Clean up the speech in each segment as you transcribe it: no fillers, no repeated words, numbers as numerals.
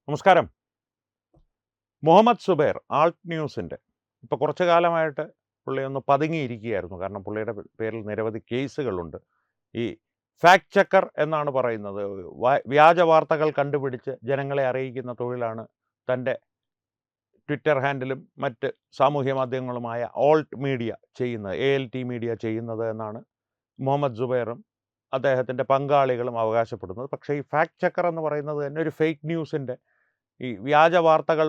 നമസ്കാരം. മുഹമ്മദ് സുബൈർ ആൾട്ട് ന്യൂസിൻ്റെ ഇപ്പോൾ കുറച്ചു കാലമായിട്ട് പുള്ളി ഒന്ന് പതുങ്ങിയിരിക്കുകയായിരുന്നു. കാരണം പുള്ളിയുടെ പേരിൽ നിരവധി കേസുകളുണ്ട്. ഈ ഫാക്ട് ചെക്കർ എന്നാണ് പറയുന്നത്. വ്യാജ വാർത്തകൾ കണ്ടുപിടിച്ച് ജനങ്ങളെ അറിയിക്കുന്ന തൊഴിലാണ് തൻ്റെ ട്വിറ്റർ ഹാൻഡിലും മറ്റ് സാമൂഹ്യ മാധ്യമങ്ങളുമായ ഓൾട്ട് മീഡിയ ചെയ്യുന്നത്, ALT മീഡിയ ചെയ്യുന്നത് എന്നാണ് മുഹമ്മദ് സുബൈറും അദ്ദേഹത്തിൻ്റെ പങ്കാളികളും അവകാശപ്പെടുന്നത്. പക്ഷേ ഈ ഫാക്ട് ചെക്കർ എന്ന് പറയുന്നത് തന്നെ ഒരു ഫേക്ക് ന്യൂസിൻ്റെ, ഈ വ്യാജ വാർത്തകൾ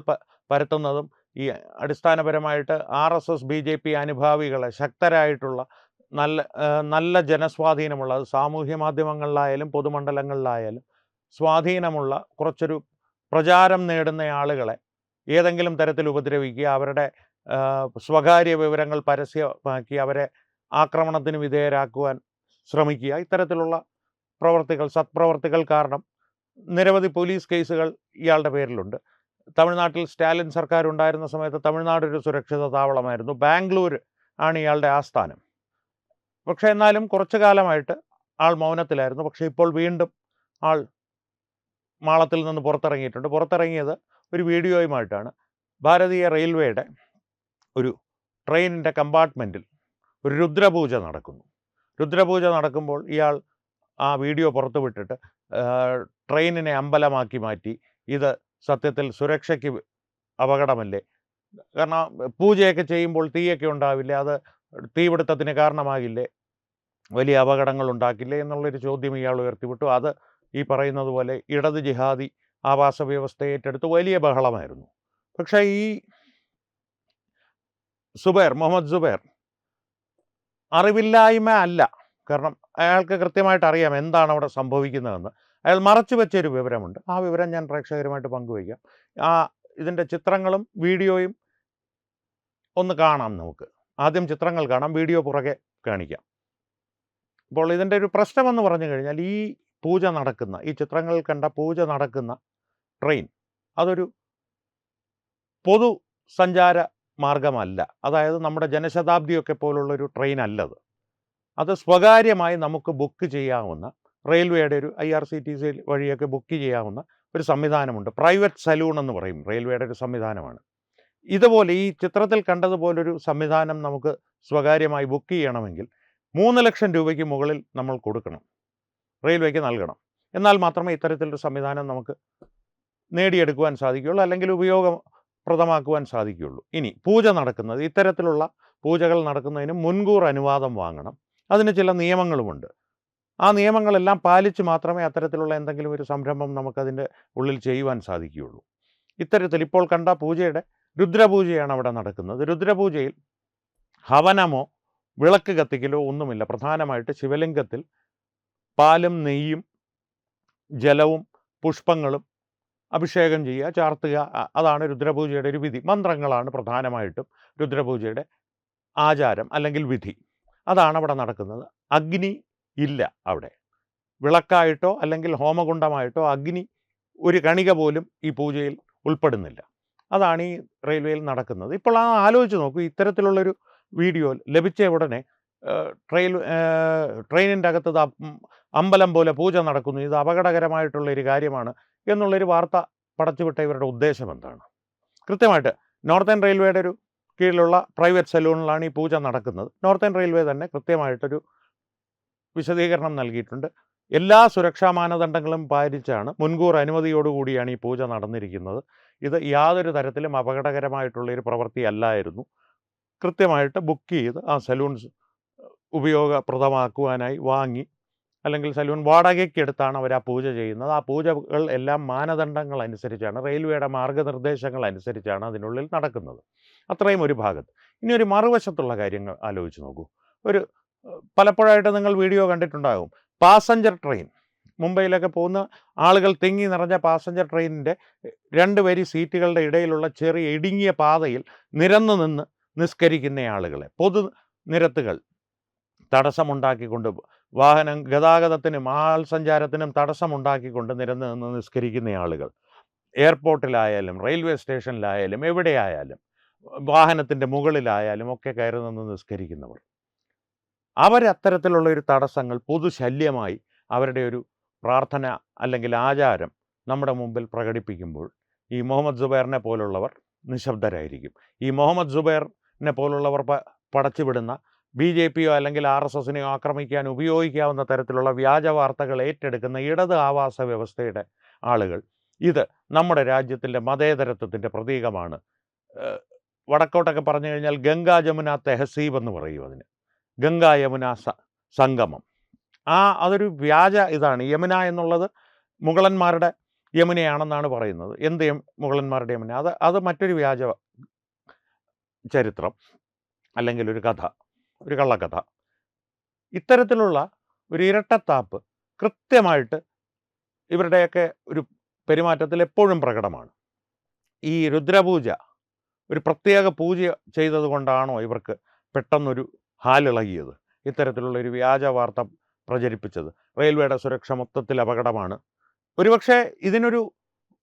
പരത്തുന്നതും ഈ അടിസ്ഥാനപരമായിട്ട് RSS BJP അനുഭാവികളെ, ശക്തരായിട്ടുള്ള നല്ല ജനസ്വാധീനമുള്ള, അത് സാമൂഹ്യ മാധ്യമങ്ങളിലായാലും പൊതുമണ്ഡലങ്ങളിലായാലും സ്വാധീനമുള്ള കുറച്ചൊരു പ്രചാരം നേടുന്ന ആളുകളെ ഏതെങ്കിലും തരത്തിൽ ഉപദ്രവിക്കുക, അവരുടെ സ്വകാര്യ വിവരങ്ങൾ പരസ്യമാക്കി അവരെ ആക്രമണത്തിന് വിധേയരാക്കുവാൻ ശ്രമിക്കുക. ഇത്തരത്തിലുള്ള സത്പ്രവർത്തികൾ കാരണം നിരവധി പോലീസ് കേസുകൾ ഇയാളുടെ പേരിലുണ്ട്. തമിഴ്നാട്ടിൽ സ്റ്റാലിൻ സർക്കാർ ഉണ്ടായിരുന്ന സമയത്ത് തമിഴ്നാട് ഒരു സുരക്ഷിത താവളമായിരുന്നു. ബാംഗ്ലൂർ ആണ് ഇയാളുടെ ആസ്ഥാനം. പക്ഷേ എന്നാലും കുറച്ചു കാലമായിട്ട് ആൾ മൗനത്തിലായിരുന്നു. പക്ഷേ ഇപ്പോൾ വീണ്ടും ആൾ മാളത്തിൽ നിന്ന് പുറത്തിറങ്ങിയിട്ടുണ്ട്. പുറത്തിറങ്ങിയത് ഒരു വീഡിയോയുമായിട്ടാണ്. ഭാരതീയ റെയിൽവേയുടെ ഒരു ട്രെയിനിൻ്റെ കമ്പാർട്ട്മെൻറ്റിൽ ഒരു രുദ്രപൂജ നടക്കുന്നു. രുദ്രപൂജ നടക്കുമ്പോൾ ഇയാൾ ആ വീഡിയോ പുറത്തുവിട്ടിട്ട് ട്രെയിനിനെ അമ്പലമാക്കി മാറ്റി. ഇത് സത്യത്തിൽ സുരക്ഷയ്ക്ക് അപകടമല്ലേ? കാരണം പൂജയൊക്കെ ചെയ്യുമ്പോൾ തീയൊക്കെ ഉണ്ടാവില്ലേ? അത് തീപിടുത്തത്തിന് കാരണമാകില്ലേ? വലിയ അപകടങ്ങൾ ഉണ്ടാക്കില്ലേ എന്നുള്ളൊരു ചോദ്യം ഇയാൾ ഉയർത്തിവിട്ടു. അത് ഈ പറയുന്നത് പോലെ ഇടത് ജിഹാദി ആവാസ വ്യവസ്ഥയെ ഏറ്റെടുത്ത് വലിയ ബഹളമായിരുന്നു. പക്ഷേ ഈ മുഹമ്മദ് സുബൈർ അറിവില്ലായ്മ അല്ല. കാരണം അയാൾക്ക് കൃത്യമായിട്ട് അറിയാം എന്താണ് അവിടെ സംഭവിക്കുന്നതെന്ന്. അയാൾ മറച്ചു വെച്ചൊരു വിവരമുണ്ട്. ആ വിവരം ഞാൻ പ്രേക്ഷകരുമായിട്ട് പങ്കുവയ്ക്കാം. ഇതിൻ്റെ ചിത്രങ്ങളും വീഡിയോയും ഒന്ന് കാണാം. നമുക്ക് ആദ്യം ചിത്രങ്ങൾ കാണാം, വീഡിയോ പുറകെ കാണിക്കാം. അപ്പോൾ ഇതിൻ്റെ ഒരു പ്രശ്നമെന്ന് പറഞ്ഞു കഴിഞ്ഞാൽ, ഈ പൂജ നടക്കുന്ന, ഈ ചിത്രങ്ങളിൽ കണ്ട പൂജ നടക്കുന്ന ട്രെയിൻ അതൊരു പൊതു സഞ്ചാര മാർഗമല്ല. അതായത് നമ്മുടെ ജനശതാബ്ദിയൊക്കെ പോലുള്ളൊരു ട്രെയിൻ അല്ലത്. അത് സ്വകാര്യമായി നമുക്ക് ബുക്ക് ചെയ്യാവുന്ന, റെയിൽവേയുടെ ഒരു IRCTC വഴിയൊക്കെ ബുക്ക് ചെയ്യാവുന്ന ഒരു സംവിധാനമുണ്ട്. പ്രൈവറ്റ് സലൂൺ എന്ന് പറയും, റെയിൽവേയുടെ ഒരു സംവിധാനമാണ്. ഇതുപോലെ ഈ ചിത്രത്തിൽ കണ്ടതുപോലൊരു സംവിധാനം നമുക്ക് സ്വകാര്യമായി ബുക്ക് ചെയ്യണമെങ്കിൽ 3 ലക്ഷം രൂപയ്ക്ക് മുകളിൽ നമ്മൾ കൊടുക്കണം, റെയിൽവേക്ക് നൽകണം. എന്നാൽ മാത്രമേ ഇത്തരത്തിലൊരു സംവിധാനം നമുക്ക് നേടിയെടുക്കുവാൻ സാധിക്കുകയുള്ളൂ, അല്ലെങ്കിൽ ഉപയോഗപ്രദമാക്കുവാൻ സാധിക്കുകയുള്ളൂ. ഇനി പൂജ നടക്കുന്നത്, ഇത്തരത്തിലുള്ള പൂജകൾ നടക്കുന്നതിന് മുൻകൂർ അനുവാദം വാങ്ങണം. അതിന് ചില നിയമങ്ങളുമുണ്ട്. ആ നിയമങ്ങളെല്ലാം പാലിച്ച് മാത്രമേ അത്തരത്തിലുള്ള എന്തെങ്കിലും ഒരു സംരംഭം നമുക്കതിൻ്റെ ഉള്ളിൽ ചെയ്യുവാൻ സാധിക്കുകയുള്ളൂ. ഇത്തരത്തിൽ ഇപ്പോൾ കണ്ട പൂജയുടെ രുദ്രപൂജയാണ് അവിടെ നടക്കുന്നത്. രുദ്രപൂജയിൽ ഹവനമോ വിളക്ക് കത്തിക്കലോ ഒന്നുമില്ല. പ്രധാനമായിട്ട് ശിവലിംഗത്തിൽ പാലും നെയ്യും ജലവും പുഷ്പങ്ങളും അഭിഷേകം ചെയ്യുക, ചാർത്തുക, അതാണ് രുദ്രപൂജയുടെ ഒരു വിധി. മന്ത്രങ്ങളാണ് പ്രധാനമായിട്ടും രുദ്രപൂജയുടെ ആചാരം അല്ലെങ്കിൽ വിധി. അതാണ് അവിടെ നടക്കുന്നത്. അഗ്നി ഇല്ല അവിടെ. വിളക്കായിട്ടോ അല്ലെങ്കിൽ ഹോമകുണ്ഡമായിട്ടോ അഗ്നി ഒരു കണിക പോലും ഈ പൂജയിൽ ഉൾപ്പെടുന്നില്ല. അതാണ് ഈ റെയിൽവേയിൽ നടക്കുന്നത്. ഇപ്പോൾ ആലോചിച്ച് നോക്കൂ, ഇത്തരത്തിലുള്ളൊരു വീഡിയോ ലഭിച്ച ഉടനെ ട്രെയിനിൻ്റെ അകത്ത് അമ്പലം പോലെ പൂജ നടക്കുന്നു, ഇത് അപകടകരമായിട്ടുള്ളൊരു കാര്യമാണ് എന്നുള്ളൊരു വാർത്ത പടച്ചുവിട്ട ഇവരുടെ ഉദ്ദേശം എന്താണ്? കൃത്യമായിട്ട് നോർത്തേൺ റെയിൽവേയുടെ ഒരു കീഴിലുള്ള പ്രൈവറ്റ് സലൂണിലാണ് ഈ പൂജ നടക്കുന്നത്. നോർത്തേൺ റെയിൽവേ തന്നെ കൃത്യമായിട്ടൊരു വിശദീകരണം നൽകിയിട്ടുണ്ട്. എല്ലാ സുരക്ഷാ മാനദണ്ഡങ്ങളും പാലിച്ചാണ്, മുൻകൂർ അനുമതിയോടുകൂടിയാണ് ഈ പൂജ നടന്നിരിക്കുന്നത്. ഇത് യാതൊരു തരത്തിലും അപകടകരമായിട്ടുള്ളൊരു പ്രവൃത്തി അല്ലായിരുന്നു. കൃത്യമായിട്ട് ബുക്ക് ചെയ്ത് ആ സലൂൺ ഉപയോഗപ്രദമാക്കുവാനായി വാങ്ങി, അല്ലെങ്കിൽ സലൂൺ വാടകയ്ക്കെടുത്താണ് അവർ ആ പൂജ ചെയ്യുന്നത്. ആ പൂജകൾ എല്ലാം മാനദണ്ഡങ്ങൾ അനുസരിച്ചാണ്, റെയിൽവേയുടെ മാർഗനിർദ്ദേശങ്ങൾ അനുസരിച്ചാണ് അതിനുള്ളിൽ നടക്കുന്നത്. അത്രയും ഒരു ഭാഗത്ത്. ഇനി ഒരു മറുവശത്തുള്ള കാര്യങ്ങൾ ആലോചിച്ച് നോക്കൂ. പലപ്പോഴായിട്ട് നിങ്ങൾ വീഡിയോ കണ്ടിട്ടുണ്ടാകും. പാസഞ്ചർ ട്രെയിൻ, മുംബൈയിലൊക്കെ പോകുന്ന ആളുകൾ തിങ്ങി നിറഞ്ഞ പാസഞ്ചർ ട്രെയിനിൻ്റെ 2 വരി സീറ്റുകളുടെ ഇടയിലുള്ള ചെറിയ ഇടുങ്ങിയ പാതയിൽ നിരന്നു നിന്ന് നിസ്കരിക്കുന്ന ആളുകളെ, പൊതു നിരത്തുകൾ തടസ്സമുണ്ടാക്കിക്കൊണ്ട്, ഗതാഗതത്തിനും ആൾ സഞ്ചാരത്തിനും തടസ്സമുണ്ടാക്കിക്കൊണ്ട് നിരന്ന് നിന്ന് നിസ്കരിക്കുന്ന ആളുകൾ, എയർപോർട്ടിലായാലും റെയിൽവേ സ്റ്റേഷനിലായാലും എവിടെയായാലും വാഹനത്തിൻ്റെ മുകളിലായാലും ഒക്കെ കയറി നിന്ന് നിസ്കരിക്കുന്നവർ, അവരത്തരത്തിലുള്ള ഒരു തടസ്സങ്ങൾ പൊതുശല്യമായി അവരുടെ ഒരു പ്രാർത്ഥന അല്ലെങ്കിൽ ആചാരം നമ്മുടെ മുമ്പിൽ പ്രകടിപ്പിക്കുമ്പോൾ ഈ മുഹമ്മദ് സുബൈറിനെ പോലുള്ളവർ നിശബ്ദരായിരിക്കും. ഈ മുഹമ്മദ് സുബൈറിനെ പോലുള്ളവർ പടച്ചുവിടുന്ന BJPയോ അല്ലെങ്കിൽ RSSനെയോ ആക്രമിക്കാൻ ഉപയോഗിക്കാവുന്ന തരത്തിലുള്ള വ്യാജ വാർത്തകൾ ഏറ്റെടുക്കുന്ന ഇടത് ആവാസ വ്യവസ്ഥയുടെ ആളുകൾ ഇത് നമ്മുടെ രാജ്യത്തിൻ്റെ മതേതരത്വത്തിൻ്റെ പ്രതീകമാണ്. വടക്കോട്ടൊക്കെ പറഞ്ഞു കഴിഞ്ഞാൽ ഗംഗാ ജമുന തെഹസീബ് എന്ന് പറയും അതിന്, ഗംഗാ യമുന സംഗമം. അതൊരു വ്യാജ ഇതാണ്. യമുന എന്നുള്ളത് മുഗളന്മാരുടെ യമുനയാണെന്നാണ് പറയുന്നത്. എന്ത് മുഗളന്മാരുടെ യമുന? അത് മറ്റൊരു വ്യാജ ചരിത്രം അല്ലെങ്കിൽ ഒരു കഥ, ഒരു കള്ളക്കഥ. ഇത്തരത്തിലുള്ള ഒരു ഇരട്ടത്താപ്പ് കൃത്യമായിട്ട് ഇവരുടെയൊക്കെ ഒരു പെരുമാറ്റത്തിൽ എപ്പോഴും പ്രകടമാണ്. ഈ രുദ്രപൂജ ഒരു പ്രത്യേക പൂജ ചെയ്തത് കൊണ്ടാണോ ഇവർക്ക് പെട്ടെന്നൊരു ഹാലിളകിയത്? ഇത്തരത്തിലുള്ള ഒരു വ്യാജ വാർത്ത പ്രചരിപ്പിച്ചത്. റെയിൽവേയുടെ സുരക്ഷ മൊത്തത്തിൽ അപകടമാണ്. ഒരുപക്ഷെ ഇതിനൊരു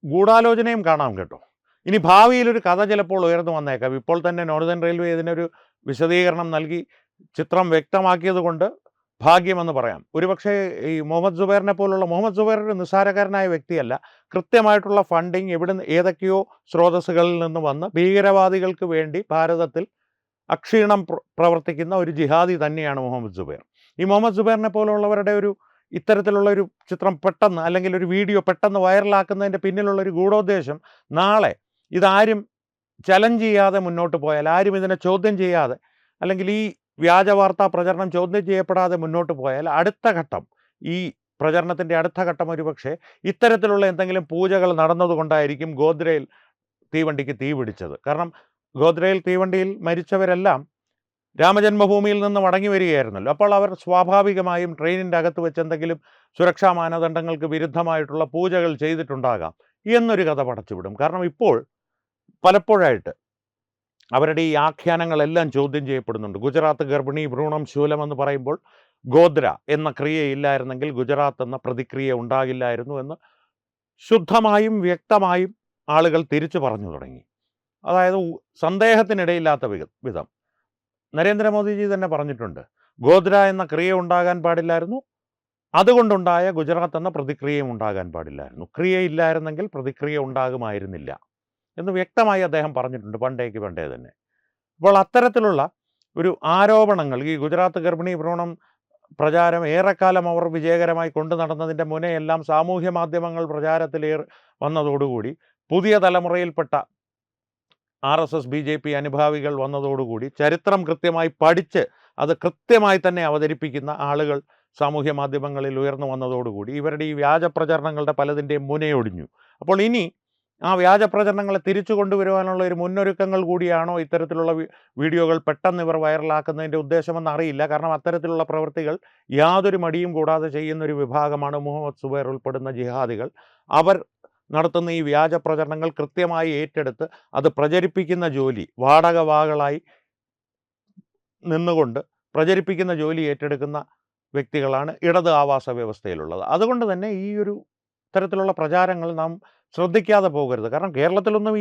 ഗൂഢാലോചനയും കാണാം കേട്ടോ. ഇനി ഭാവിയിലൊരു കഥ ചിലപ്പോൾ ഉയർന്നു വന്നേക്കാം. ഇപ്പോൾ തന്നെ നോർത്തേൺ റെയിൽവേ ഇതിനൊരു വിശദീകരണം നൽകി ചിത്രം വ്യക്തമാക്കിയത് കൊണ്ട് ഭാഗ്യമെന്ന് പറയാം. ഒരുപക്ഷെ ഈ മുഹമ്മദ് സുബൈർ ഒരു നിസ്സാരക്കാരനായ വ്യക്തിയല്ല. കൃത്യമായിട്ടുള്ള ഫണ്ടിങ് ഏതൊക്കെയോ സ്രോതസ്സുകളിൽ നിന്ന് വന്ന് ഭീകരവാദികൾക്ക് വേണ്ടി ഭാരതത്തിൽ അക്ഷീണം പ്രവർത്തിക്കുന്ന ഒരു ജിഹാദി തന്നെയാണ് മുഹമ്മദ് സുബൈർ. ഈ മുഹമ്മദ് സുബൈറിനെ പോലുള്ളവരുടെ ഇത്തരത്തിലുള്ള ഒരു ചിത്രം പെട്ടെന്ന് അല്ലെങ്കിൽ ഒരു വീഡിയോ പെട്ടെന്ന് വൈറലാക്കുന്നതിൻ്റെ പിന്നിലുള്ളൊരു ഗൂഢോദ്ദേശം, നാളെ ഇതാരും ചലഞ്ച് ചെയ്യാതെ മുന്നോട്ട് പോയാൽ, ആരും ഇതിനെ ചോദ്യം ചെയ്യാതെ അല്ലെങ്കിൽ ഈ വ്യാജ വാർത്താ പ്രചരണം ചോദ്യം ചെയ്യപ്പെടാതെ മുന്നോട്ട് പോയാൽ അടുത്ത ഘട്ടം, ഈ പ്രചരണത്തിൻ്റെ അടുത്ത ഘട്ടം ഒരുപക്ഷെ ഇത്തരത്തിലുള്ള എന്തെങ്കിലും പൂജകൾ നടന്നതുകൊണ്ടായിരിക്കും ഗോദ്രയിൽ തീവണ്ടിക്ക് തീ പിടിച്ചത്. കാരണം ഗോദ്രയിൽ തീവണ്ടിയിൽ മരിച്ചവരെല്ലാം രാമജന്മഭൂമിയിൽ നിന്ന് മടങ്ങി വരികയായിരുന്നല്ലോ. അപ്പോൾ അവർ സ്വാഭാവികമായും ട്രെയിനിൻ്റെ അകത്ത് വെച്ച് എന്തെങ്കിലും സുരക്ഷാ മാനദണ്ഡങ്ങൾക്ക് വിരുദ്ധമായിട്ടുള്ള പൂജകൾ ചെയ്തിട്ടുണ്ടാകാം എന്നൊരു കഥ പടച്ചുവിടും. കാരണം ഇപ്പോൾ പലപ്പോഴായിട്ട് അവരുടെ ഈ ആഖ്യാനങ്ങളെല്ലാം ചോദ്യം ചെയ്യപ്പെടുന്നുണ്ട്. ഗുജറാത്ത് ഗർഭിണി ഭ്രൂണം ശൂലം എന്ന് പറയുമ്പോൾ ഗോദ്ര എന്ന ക്രിയയില്ലായിരുന്നെങ്കിൽ ഗുജറാത്ത് എന്ന പ്രതിക്രിയ ഉണ്ടാകില്ലായിരുന്നു എന്ന് ശുദ്ധമായും വ്യക്തമായും ആളുകൾ തിരിച്ചു പറഞ്ഞു തുടങ്ങി. അതായത് സന്ദേഹത്തിനിടയില്ലാത്ത വിധം നരേന്ദ്രമോദിജി തന്നെ പറഞ്ഞിട്ടുണ്ട്, ഗോദ്ര എന്ന ക്രിയ ഉണ്ടാകാൻ പാടില്ലായിരുന്നു, അതുകൊണ്ടുണ്ടായ ഗുജറാത്ത് എന്ന പ്രതിക്രിയയും ഉണ്ടാകാൻ പാടില്ലായിരുന്നു. ക്രിയയില്ലായിരുന്നെങ്കിൽ പ്രതിക്രിയ ഉണ്ടാകുമായിരുന്നില്ല എന്ന് വ്യക്തമായി അദ്ദേഹം പറഞ്ഞിട്ടുണ്ട് പണ്ടേ തന്നെ. അപ്പോൾ അത്തരത്തിലുള്ള ഒരു ആരോപണങ്ങൾ, ഈ ഗുജറാത്ത് ഗർഭിണി ഭ്രൂണം പ്രചാരം ഏറെക്കാലം അവർ വിജയകരമായി കൊണ്ടു നടന്നതിൻ്റെ മുന്നെയെല്ലാം സാമൂഹ്യ മാധ്യമങ്ങൾ വന്നതോടുകൂടി പുതിയ തലമുറയിൽപ്പെട്ട RSS BJP അനുഭാവികൾ വന്നതോടുകൂടി ചരിത്രം കൃത്യമായി പഠിച്ച് അത് കൃത്യമായി തന്നെ അവതരിപ്പിക്കുന്ന ആളുകൾ സാമൂഹ്യ മാധ്യമങ്ങളിൽ ഉയർന്നു വന്നതോടുകൂടി ഇവരുടെ ഈ വ്യാജ പ്രചരണങ്ങളുടെ പലതിൻ്റെയും മുനയൊടിഞ്ഞു. അപ്പോൾ ഇനി ആ വ്യാജ പ്രചരണങ്ങളെ തിരിച്ചു കൊണ്ടുവരുവാനുള്ള ഒരു മുന്നൊരുക്കങ്ങൾ കൂടിയാണോ ഇത്തരത്തിലുള്ള വീഡിയോകൾ പെട്ടെന്ന് ഇവർ വൈറലാക്കുന്നതിൻ്റെ ഉദ്ദേശമെന്ന് അറിയില്ല. കാരണം അത്തരത്തിലുള്ള പ്രവൃത്തികൾ യാതൊരു മടിയും കൂടാതെ ചെയ്യുന്നൊരു വിഭാഗമാണ് മുഹമ്മദ് സുബൈർ ഉൾപ്പെടുന്ന ജിഹാദികൾ. അവർ നടത്തുന്ന ഈ വ്യാജ പ്രചരണങ്ങൾ കൃത്യമായി ഏറ്റെടുത്ത് അത് പ്രചരിപ്പിക്കുന്ന ജോലി, വാടകവാകളായി നിന്നുകൊണ്ട് പ്രചരിപ്പിക്കുന്ന ജോലി ഏറ്റെടുക്കുന്ന വ്യക്തികളാണ് ഇടത് ആവാസ വ്യവസ്ഥയിലുള്ളത്. അതുകൊണ്ട് തന്നെ ഈ ഒരു തരത്തിലുള്ള പ്രചാരങ്ങൾ നാം ശ്രദ്ധിക്കാതെ പോകരുത്. കാരണം കേരളത്തിലൊന്നും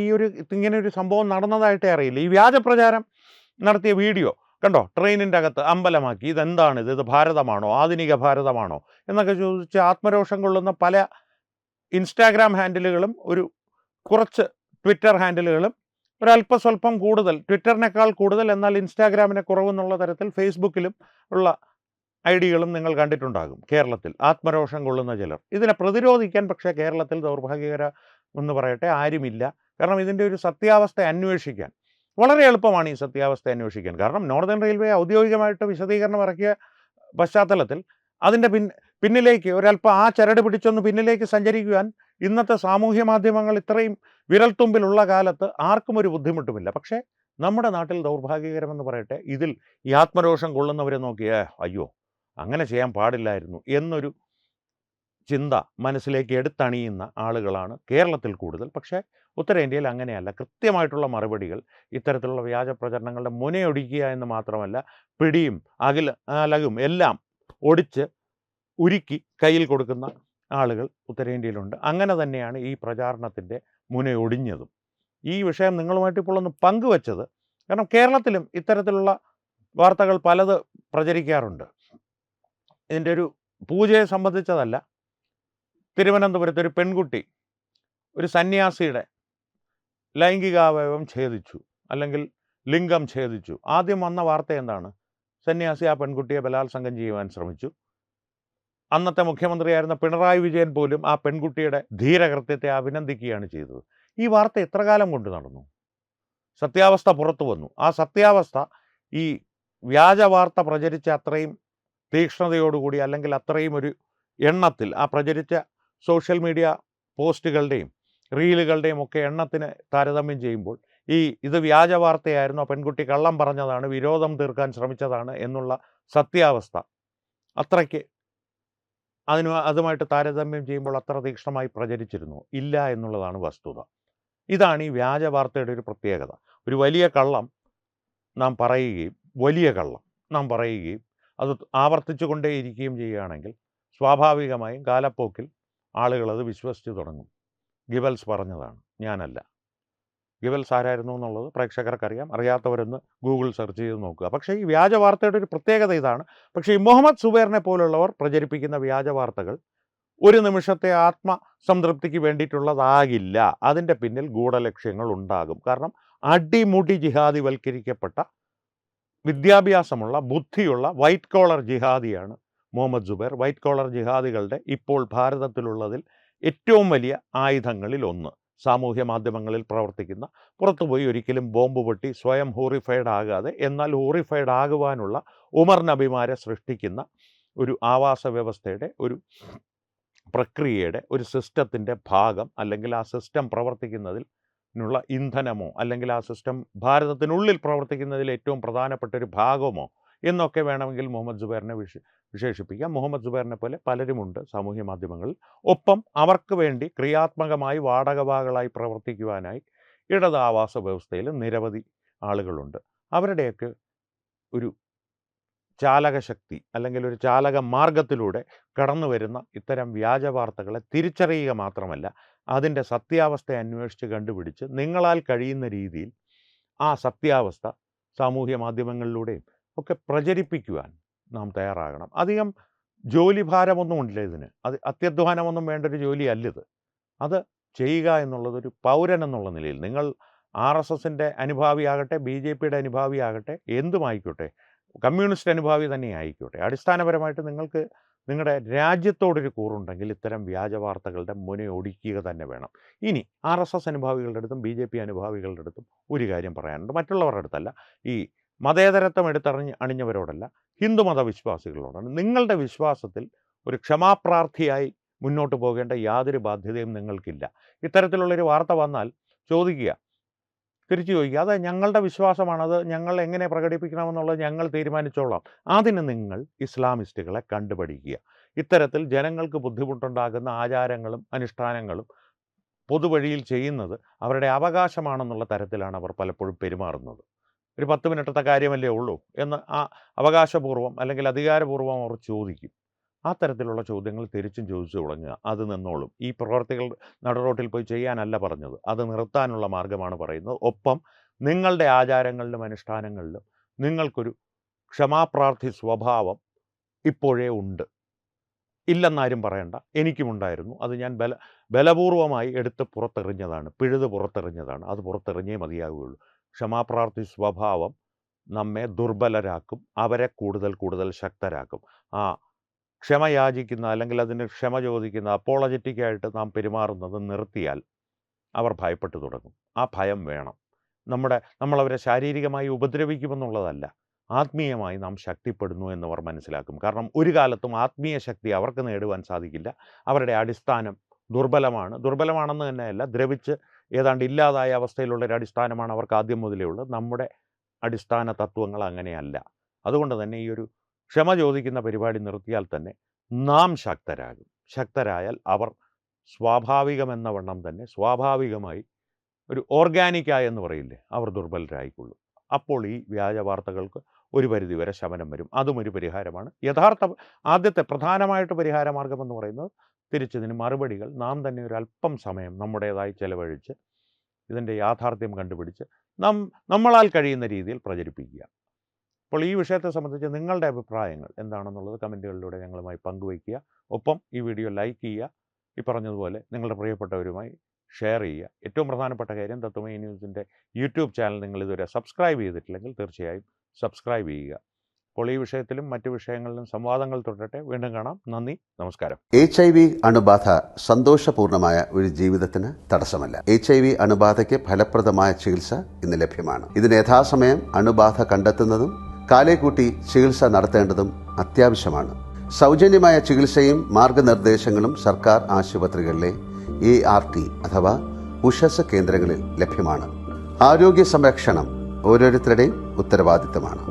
ഇങ്ങനെ ഒരു സംഭവം നടന്നതായിട്ടേ അറിയില്ല. ഈ വ്യാജ പ്രചാരം നടത്തിയ വീഡിയോ കണ്ടോ, ട്രെയിനിൻ്റെ അകത്ത് അമ്പലമാക്കി. ഇതെന്താണിത്? ഇത് ഭാരതമാണോ? ആധുനിക ഭാരതമാണോ എന്നൊക്കെ ചോദിച്ച് ആത്മരോഷം കൊള്ളുന്ന പല ഇൻസ്റ്റാഗ്രാം ഹാൻഡിലുകളും കുറച്ച് ട്വിറ്റർ ഹാൻഡിലുകളും ഒരല്പസ്വല്പം കൂടുതൽ, ട്വിറ്ററിനേക്കാൾ കൂടുതൽ എന്നാൽ ഇൻസ്റ്റാഗ്രാമിനെ കുറവെന്നുള്ള തരത്തിൽ ഫേസ്ബുക്കിലും ഉള്ള ഐഡികളും നിങ്ങൾ കണ്ടിട്ടുണ്ടാകും. കേരളത്തിൽ ആത്മരോഷം കൊള്ളുന്ന ചിലർ. ഇതിനെ പ്രതിരോധിക്കാൻ പക്ഷേ കേരളത്തിൽ ദൗർഭാഗ്യകരമെന്ന് പറയട്ടെ ആരുമില്ല. കാരണം ഇതിൻ്റെ ഒരു സത്യാവസ്ഥ അന്വേഷിക്കാൻ വളരെ എളുപ്പമാണ്. ഈ സത്യാവസ്ഥ അന്വേഷിക്കാൻ കാരണം നോർത്തേൺ റെയിൽവേ ഔദ്യോഗികമായിട്ട് വിശദീകരണം ഇറക്കിയ പശ്ചാത്തലത്തിൽ അതിൻ്റെ പിന്നിലേക്ക് ഒരല്പം ആ ചരട് പിടിച്ചൊന്ന് പിന്നിലേക്ക് സഞ്ചരിക്കുവാൻ ഇന്നത്തെ സാമൂഹ്യ മാധ്യമങ്ങൾ ഇത്രയും വിരൽത്തുമ്പിലുള്ള കാലത്ത് ആർക്കും ഒരു ബുദ്ധിമുട്ടുമില്ല. പക്ഷേ നമ്മുടെ നാട്ടിൽ ദൗർഭാഗ്യകരമെന്ന് പറയട്ടെ ഇതിൽ ഈ ആത്മരോഷം കൊള്ളുന്നവരെ നോക്കിയേ അയ്യോ അങ്ങനെ ചെയ്യാൻ പാടില്ലായിരുന്നു എന്നൊരു ചിന്ത മനസ്സിലേക്ക് എടുത്തണിയുന്ന ആളുകളാണ് കേരളത്തിൽ കൂടുതൽ. പക്ഷേ ഉത്തരേന്ത്യയിൽ അങ്ങനെയല്ല. കൃത്യമായിട്ടുള്ള മറുപടികൾ ഇത്തരത്തിലുള്ള വ്യാജ പ്രചരണങ്ങളുടെ മുനയൊടിക്കുക എന്ന് മാത്രമല്ല പിടിയും അലകും എല്ലാം ഒടിച്ച് ഉരുക്കി കയ്യിൽ കൊടുക്കുന്ന ആളുകൾ ഉത്തരേന്ത്യയിലുണ്ട്. അങ്ങനെ തന്നെയാണ് ഈ പ്രചാരണത്തിൻ്റെ മുനയൊടിഞ്ഞതും. ഈ വിഷയം നിങ്ങളുമായിട്ട് ഇപ്പോൾ ഒന്ന് പങ്കുവച്ചത് കാരണം കേരളത്തിലും ഇത്തരത്തിലുള്ള വാർത്തകൾ പലത് പ്രചരിക്കാറുണ്ട്. ഇതിൻ്റെ ഒരു പൂജയെ സംബന്ധിച്ചതല്ല. തിരുവനന്തപുരത്ത് ഒരു പെൺകുട്ടി ഒരു സന്യാസിയുടെ ലൈംഗികാവയവം ഛേദിച്ചു, അല്ലെങ്കിൽ ലിംഗം ഛേദിച്ചു. ആദ്യം വന്ന വാർത്ത എന്താണ്? സന്യാസി ആ പെൺകുട്ടിയെ ബലാത്സംഗം ചെയ്യുവാൻ ശ്രമിച്ചു. അന്നത്തെ മുഖ്യമന്ത്രിയായിരുന്ന പിണറായി വിജയൻ പോലും ആ പെൺകുട്ടിയുടെ ധീരകൃത്യത്തെ അഭിനന്ദിക്കുകയാണ് ചെയ്തത്. ഈ വാർത്ത എത്ര കാലം കൊണ്ട് നടന്നു? സത്യാവസ്ഥ പുറത്തു വന്നു. ആ സത്യാവസ്ഥ ഈ വ്യാജ വാർത്ത പ്രചരിച്ച അത്രയും തീക്ഷ്ണതയോടുകൂടി, അല്ലെങ്കിൽ അത്രയും ഒരു എണ്ണത്തിൽ, ആ പ്രചരിച്ച സോഷ്യൽ മീഡിയ പോസ്റ്റുകളുടെയും റീലുകളുടെയും ഒക്കെ എണ്ണത്തിന് താരതമ്യം ചെയ്യുമ്പോൾ ഇത് വ്യാജ വാർത്തയായിരുന്നു, ആ പെൺകുട്ടി കള്ളം പറഞ്ഞതാണ്, വിരോധം തീർക്കാൻ ശ്രമിച്ചതാണ് എന്നുള്ള സത്യാവസ്ഥ അത്രയ്ക്ക് അതുമായിട്ട് താരതമ്യം ചെയ്യുമ്പോൾ അത്ര തീക്ഷ്ണമായി പ്രചരിച്ചിരുന്നു ഇല്ല എന്നുള്ളതാണ് വസ്തുത. ഇതാണ് ഈ വ്യാജ വാർത്തയുടെ ഒരു പ്രത്യേകത. ഒരു വലിയ കള്ളം നാം പറയുകയും അത് ആവർത്തിച്ചു കൊണ്ടേയിരിക്കുകയും ചെയ്യുകയാണെങ്കിൽ സ്വാഭാവികമായും കാലപ്പോക്കിൽ ആളുകൾ അത് വിശ്വസിച്ച് തുടങ്ങും. ഗിബൽസ് പറഞ്ഞതാണ്, ഞാനല്ല. ഗിബൽസ് ആരായിരുന്നു എന്നുള്ളത് പ്രേക്ഷകർക്കറിയാം. അറിയാത്തവരൊന്ന് ഗൂഗിൾ സെർച്ച് ചെയ്ത് നോക്കുക. പക്ഷേ ഈ വ്യാജ വാർത്തയുടെ ഒരു പ്രത്യേകത ഇതാണ്. പക്ഷേ ഈ മുഹമ്മദ് സുബൈറിനെ പോലുള്ളവർ പ്രചരിപ്പിക്കുന്ന വ്യാജ വാർത്തകൾ ഒരു നിമിഷത്തെ ആത്മസംതൃപ്തിക്ക് വേണ്ടിയിട്ടുള്ളതാകില്ല. അതിൻ്റെ പിന്നിൽ ഗൂഢലക്ഷ്യങ്ങൾ ഉണ്ടാകും. കാരണം അടിമുടി ജിഹാദിവൽക്കരിക്കപ്പെട്ട, വിദ്യാഭ്യാസമുള്ള, ബുദ്ധിയുള്ള വൈറ്റ് കോളർ ജിഹാദിയാണ് മുഹമ്മദ് സുബൈർ. വൈറ്റ് കോളർ ജിഹാദികളുടെ ഇപ്പോൾ ഭാരതത്തിലുള്ളതിൽ ഏറ്റവും വലിയ ആയുധങ്ങളിൽ ഒന്ന്. സാമൂഹ്യ മാധ്യമങ്ങളിൽ പ്രവർത്തിക്കുന്ന, പുറത്തുപോയി ഒരിക്കലും ബോംബ് പൊട്ടി സ്വയം ഹോറിഫൈഡ് ആകാതെ, എന്നാൽ ഹോറിഫൈഡ് ആകുവാനുള്ള ഉമർ നബിമാരെ സൃഷ്ടിക്കുന്ന ഒരു ആവാസ വ്യവസ്ഥയുടെ, ഒരു പ്രക്രിയയുടെ, ഒരു സിസ്റ്റത്തിൻ്റെ ഭാഗം, അല്ലെങ്കിൽ ആ സിസ്റ്റം പ്രവർത്തിക്കുന്നതിനുള്ള ഇന്ധനമോ, അല്ലെങ്കിൽ ആ സിസ്റ്റം ഭാരതത്തിനുള്ളിൽ പ്രവർത്തിക്കുന്നതിൽ ഏറ്റവും പ്രധാനപ്പെട്ട ഒരു ഭാഗമോ എന്നൊക്കെ വേണമെങ്കിൽ മുഹമ്മദ് സുബൈറിനെ വിശേഷിപ്പിക്കാം. മുഹമ്മദ് സുബൈറിനെ പോലെ പലരുമുണ്ട് സാമൂഹ്യ മാധ്യമങ്ങളിൽ. ഒപ്പം അവർക്ക് വേണ്ടി ക്രിയാത്മകമായി വാടകവാകളായി പ്രവർത്തിക്കുവാനായി ഇടത് ആവാസ വ്യവസ്ഥയിൽ നിരവധി ആളുകളുണ്ട്. അവരുടെയൊക്കെ ഒരു ചാലകശക്തി, അല്ലെങ്കിൽ ഒരു ചാലക മാർഗത്തിലൂടെ കടന്നു വരുന്ന ഇത്തരം വ്യാജ വാർത്തകളെ തിരിച്ചറിയുക മാത്രമല്ല, അതിൻ്റെ സത്യാവസ്ഥ അന്വേഷിച്ച് കണ്ടുപിടിച്ച് നിങ്ങളാൽ കഴിയുന്ന രീതിയിൽ ആ സത്യാവസ്ഥ സാമൂഹ്യ മാധ്യമങ്ങളിലൂടെയും ഒക്കെ പ്രചരിപ്പിക്കുവാൻ നാം തയ്യാറാകണം. അധികം ജോലി ഭാരമൊന്നും ഉണ്ടില്ല ഇതിന്. അത് അത്യധ്വാനമൊന്നും വേണ്ടൊരു ജോലിയല്ലിത്. അത് ചെയ്യുക എന്നുള്ളതൊരു പൗരൻ എന്നുള്ള നിലയിൽ, നിങ്ങൾ RSSൻ്റെ അനുഭാവിയാകട്ടെ, BJPയുടെ അനുഭാവിയാകട്ടെ, എന്തുമായിക്കോട്ടെ, കമ്മ്യൂണിസ്റ്റ് അനുഭാവി തന്നെ ആയിക്കോട്ടെ, അടിസ്ഥാനപരമായിട്ട് നിങ്ങൾക്ക് നിങ്ങളുടെ രാജ്യത്തോടൊരു കൂറുണ്ടെങ്കിൽ ഇത്തരം വ്യാജ വാർത്തകളുടെ മുനയൊടിക്കുക തന്നെ വേണം. ഇനി RSS അനുഭാവികളുടെ അടുത്തും BJP അനുഭാവികളുടെ അടുത്തും ഒരു കാര്യം പറയാനുണ്ട്. മറ്റുള്ളവരുടെ അടുത്തല്ല, ഈ മതേതരത്വം അണിഞ്ഞവരോടല്ല, ഹിന്ദുമത വിശ്വാസികളോടാണ്. നിങ്ങളുടെ വിശ്വാസത്തിൽ ഒരു ക്ഷമാപ്രാർത്ഥിയായി മുന്നോട്ട് പോകേണ്ട യാതൊരു ബാധ്യതയും നിങ്ങൾക്കില്ല. ഇത്തരത്തിലുള്ളൊരു വാർത്ത വന്നാൽ തിരിച്ചു ചോദിക്കുക, അത് ഞങ്ങളുടെ വിശ്വാസമാണ്, അത് ഞങ്ങൾ എങ്ങനെ പ്രകടിപ്പിക്കണമെന്നുള്ളത് ഞങ്ങൾ തീരുമാനിച്ചോളാം. അതിന് നിങ്ങൾ ഇസ്ലാമിസ്റ്റുകളെ കണ്ടുപഠിക്കുക. ഇത്തരത്തിൽ ജനങ്ങൾക്ക് ബുദ്ധിമുട്ടുണ്ടാകുന്ന ആചാരങ്ങളും അനുഷ്ഠാനങ്ങളും പൊതുവഴിയിൽ ചെയ്യുന്നത് അവരുടെ അവകാശമാണെന്നുള്ള തരത്തിലാണ് അവർ പലപ്പോഴും പെരുമാറുന്നത്. ഒരു 10 മിനിറ്റത്തെ കാര്യമല്ലേ ഉള്ളൂ എന്ന് ആ അവകാശപൂർവ്വം അല്ലെങ്കിൽ അധികാരപൂർവ്വം അവർ ചോദിക്കും. ആ തരത്തിലുള്ള ചോദ്യങ്ങൾ തിരിച്ചും ചോദിച്ചു തുടങ്ങുക. അത് നിന്നോളും. ഈ പ്രവർത്തികൾ നടുറോട്ടിൽ പോയി ചെയ്യാനല്ല പറഞ്ഞത്, അത് നിർത്താനുള്ള മാർഗ്ഗമാണ് പറയുന്നത്. ഒപ്പം നിങ്ങളുടെ ആചാരങ്ങളിലും അനുഷ്ഠാനങ്ങളിലും നിങ്ങൾക്കൊരു ക്ഷമാപ്രാർത്ഥി സ്വഭാവം ഇപ്പോഴേ ഉണ്ട്. ഇല്ലെന്നാരും പറയണ്ട, എനിക്കുമുണ്ടായിരുന്നു. അത് ഞാൻ ബലപൂർവമായി എടുത്ത് പുറത്തെറിഞ്ഞതാണ്, പിഴുത് പുറത്തെറിഞ്ഞതാണ്. അത് പുറത്തെറിഞ്ഞേ മതിയാവുകയുള്ളൂ. ക്ഷമാപ്രാർത്ഥി സ്വഭാവം നമ്മെ ദുർബലരാക്കും, അവരെ കൂടുതൽ ശക്തരാക്കും. ആ ക്ഷമ യാചിക്കുന്ന, അല്ലെങ്കിൽ അതിന് ക്ഷമ ചോദിക്കുന്ന, അപ്പോളജറ്റിക്കായിട്ട് നാം പെരുമാറുന്നത് നിർത്തിയാൽ അവർ ഭയപ്പെട്ടു തുടങ്ങും. ആ ഭയം വേണം. നമ്മളവരെ ശാരീരികമായി ഉപദ്രവിക്കുമെന്നുള്ളതല്ല, ആത്മീയമായി നാം ശക്തിപ്പെടുന്നു എന്നവർ മനസ്സിലാക്കും. കാരണം ഒരു കാലത്തും ആത്മീയ ശക്തി അവർക്ക് നേടുവാൻ സാധിക്കില്ല. അവരുടെ അടിസ്ഥാനം ദുർബലമാണെന്ന് തന്നെയല്ല, ദ്രവിച്ച് ഏതാണ്ട് ഇല്ലാതായ അവസ്ഥയിലുള്ളൊരു അടിസ്ഥാനമാണ് അവർക്ക് ആദ്യം മുതലേ ഉള്ളത്. നമ്മുടെ അടിസ്ഥാന തത്വങ്ങൾ അങ്ങനെയല്ല. അതുകൊണ്ട് തന്നെ ഈ ഒരു ക്ഷമ ചോദിക്കുന്ന പരിപാടി നിർത്തിയാൽ തന്നെ നാം ശക്തരായാൽ അവർ സ്വാഭാവികമെന്ന വണ്ണം തന്നെ സ്വാഭാവികമായി ഒരു ഓർഗാനിക്കായെന്ന് പറയില്ലേ, അവർ ദുർബലരായിക്കൊള്ളും. അപ്പോൾ ഈ വ്യാജ വാർത്തകൾക്ക് ഒരു പരിധിവരെ ശമനം വരും. അതും ഒരു പരിഹാരമാണ്. ആദ്യത്തെ പ്രധാനമായിട്ട് പരിഹാരമാർഗമെന്ന് പറയുന്നത് തിരിച്ചതിന് മറുപടികൾ നാം തന്നെ ഒരു അല്പം സമയം നമ്മുടേതായി ചെലവഴിച്ച് ഇതിൻ്റെ യാഥാർത്ഥ്യം കണ്ടുപിടിച്ച് നമ്മളാൽ കഴിയുന്ന രീതിയിൽ പ്രചരിപ്പിക്കുക. അപ്പോൾ ഈ വിഷയത്തെ സംബന്ധിച്ച് നിങ്ങളുടെ അഭിപ്രായങ്ങൾ എന്താണെന്നുള്ളത് കമൻറ്റുകളിലൂടെ ഞങ്ങളുമായി പങ്കുവയ്ക്കുക. ഒപ്പം ഈ വീഡിയോ ലൈക്ക് ചെയ്യുക. ഈ പറഞ്ഞതുപോലെ നിങ്ങളുടെ പ്രിയപ്പെട്ടവരുമായി ഷെയർ ചെയ്യുക. ഏറ്റവും പ്രധാനപ്പെട്ട കാര്യം, തത്വമയി ന്യൂസിൻ്റെ യൂട്യൂബ് ചാനൽ നിങ്ങൾ ഇതുവരെ സബ്സ്ക്രൈബ് ചെയ്തിട്ടില്ലെങ്കിൽ തീർച്ചയായും സബ്സ്ക്രൈബ് ചെയ്യുക. അപ്പോൾ ഈ വിഷയത്തിലും മറ്റു വിഷയങ്ങളിലും സംവാദങ്ങൾ തുടരട്ടെ. വീണ്ടും കാണാം. നന്ദി, നമസ്കാരം. HIV അണുബാധ സന്തോഷപൂർണമായ ഒരു ജീവിതത്തിന് തടസ്സമല്ല. HIV അണുബാധയ്ക്ക് ഫലപ്രദമായ ചികിത്സ ഇന്ന് ലഭ്യമാണ്. ഇതിന് യഥാസമയം അണുബാധ കണ്ടെത്തുന്നതും കാലേക്കൂട്ടി ചികിത്സ നടത്തേണ്ടതും അത്യാവശ്യമാണ്. സൗജന്യമായ ചികിത്സയും മാർഗനിർദ്ദേശങ്ങളും സർക്കാർ ആശുപത്രികളിലെ ART അഥവാ ഉഷസ് കേന്ദ്രങ്ങളിൽ ലഭ്യമാണ്. ആരോഗ്യ സംരക്ഷണം ഓരോരുത്തരുടെയും ഉത്തരവാദിത്തമാണ്.